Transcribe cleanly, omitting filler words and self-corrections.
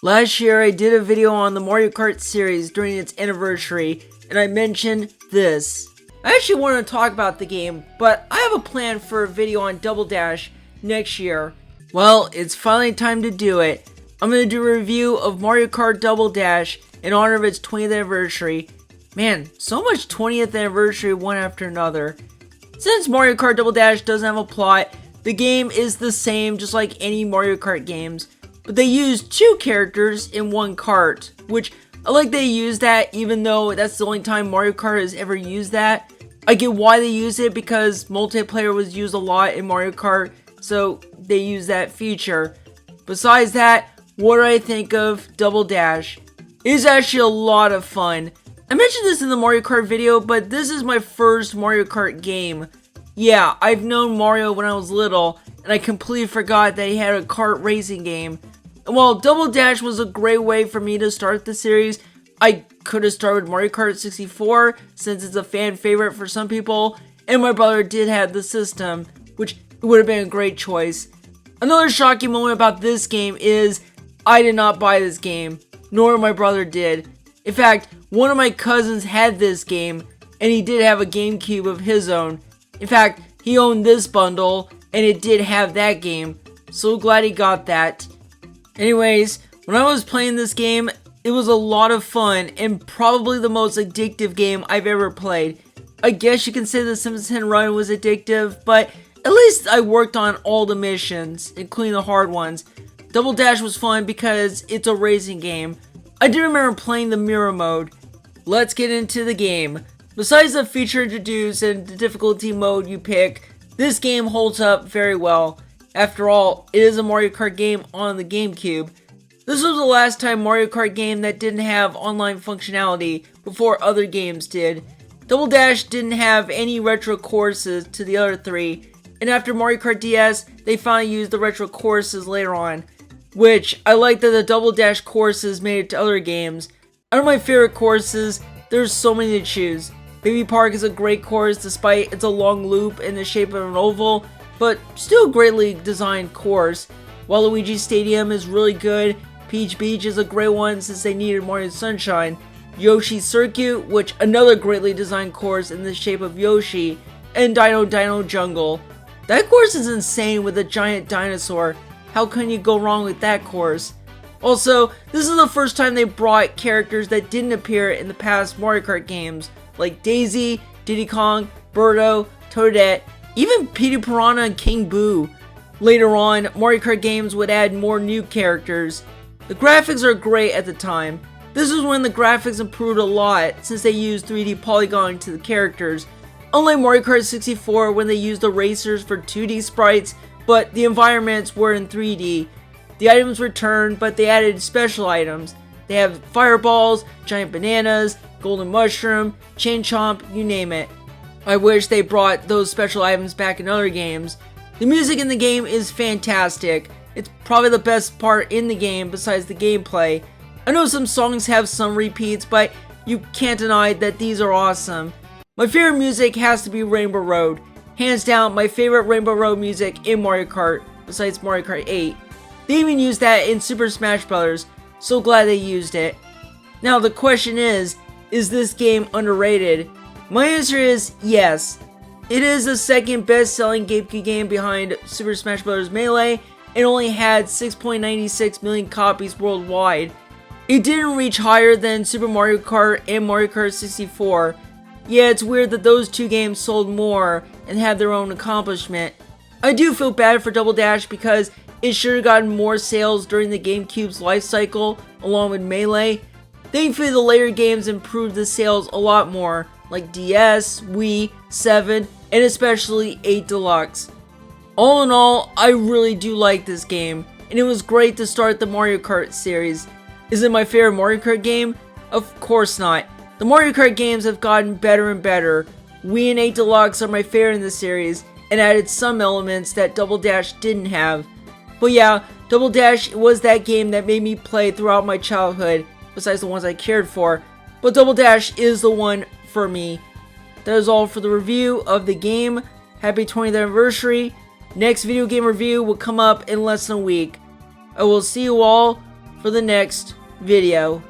Last year I did a video on the Mario Kart series during its anniversary, and I mentioned this. I actually want to talk about the game, but I have a plan for a video on Double Dash next year. Well, it's finally time to do it. I'm going to do a review of Mario Kart Double Dash in honor of its 20th anniversary. Man, so much 20th anniversary one after another. Since Mario Kart Double Dash doesn't have a plot, the game is the same just like any Mario Kart games. But they use two characters in one kart, which I like they use that even though that's the only time Mario Kart has ever used that. I get why they use it because multiplayer was used a lot in Mario Kart, so they use that feature. Besides that, what do I think of Double Dash? It is actually a lot of fun. I mentioned this in the Mario Kart video, but this is my first Mario Kart game. Yeah, I've known Mario when I was little, and I completely forgot that he had a kart racing game. And while Double Dash was a great way for me to start the series, I could have started with Mario Kart 64 since it's a fan favorite for some people, and my brother did have the system, which would have been a great choice. Another shocking moment about this game is I did not buy this game, nor my brother did. In fact, one of my cousins had this game, and he did have a GameCube of his own. In fact, he owned this bundle, and it did have that game. So glad he got that. Anyways, when I was playing this game, it was a lot of fun and probably the most addictive game I've ever played. I guess you can say the Simpsons Hit Run was addictive, but at least I worked on all the missions, including the hard ones. Double Dash was fun because it's a racing game. I do remember playing the mirror mode. Let's get into the game. Besides the feature introduced and the difficulty mode you pick, this game holds up very well. After all, it is a Mario Kart game on the GameCube. This was the last time Mario Kart game that didn't have online functionality before other games did. Double Dash didn't have any retro courses to the other three, and after Mario Kart DS, they finally used the retro courses later on, which I like that the Double Dash courses made it to other games. Out of my favorite courses, there's so many to choose. Baby Park is a great course despite it's a long loop in the shape of an oval, but still a greatly designed course. Waluigi Stadium is really good. Peach Beach is a great one since they needed Mario Sunshine. Yoshi Circuit, which another greatly designed course in the shape of Yoshi. And Dino Jungle. That course is insane with a giant dinosaur. How can you go wrong with that course? Also, this is the first time they brought characters that didn't appear in the past Mario Kart games, like Daisy, Diddy Kong, Birdo, Toadette, even Petey, Piranha, and King Boo. Later on, Mario Kart games would add more new characters. The graphics are great at the time. This is when the graphics improved a lot since they used 3D polygon to the characters. Unlike Mario Kart 64 when they used the racers for 2D sprites, but the environments were in 3D. The items returned, but they added special items. They have fireballs, giant bananas, golden mushroom, chain chomp, you name it. I wish they brought those special items back in other games. The music in the game is fantastic. It's probably the best part in the game besides the gameplay. I know some songs have some repeats, but you can't deny that these are awesome. My favorite music has to be Rainbow Road. Hands down, my favorite Rainbow Road music in Mario Kart, besides Mario Kart 8. They even used that in Super Smash Bros. So glad they used it. Now the question is this game underrated? My answer is yes. It is the second best-selling GameCube game behind Super Smash Bros. Melee and only had 6.96 million copies worldwide. It didn't reach higher than Super Mario Kart and Mario Kart 64. Yeah, it's weird that those two games sold more and had their own accomplishment. I do feel bad for Double Dash because it should have gotten more sales during the GameCube's life cycle along with Melee. Thankfully, the later games improved the sales a lot more, like DS, Wii, 7, and especially 8 Deluxe. All in all, I really do like this game, and it was great to start the Mario Kart series. Is it my favorite Mario Kart game? Of course not. The Mario Kart games have gotten better and better. Wii and 8 Deluxe are my favorite in the series, and added some elements that Double Dash didn't have. But yeah, Double Dash was that game that made me play throughout my childhood, besides the ones I cared for. But Double Dash is the one for me. That is all for the review of the game. Happy 20th anniversary. Next video game review will come up in less than a week. I will see you all for the next video.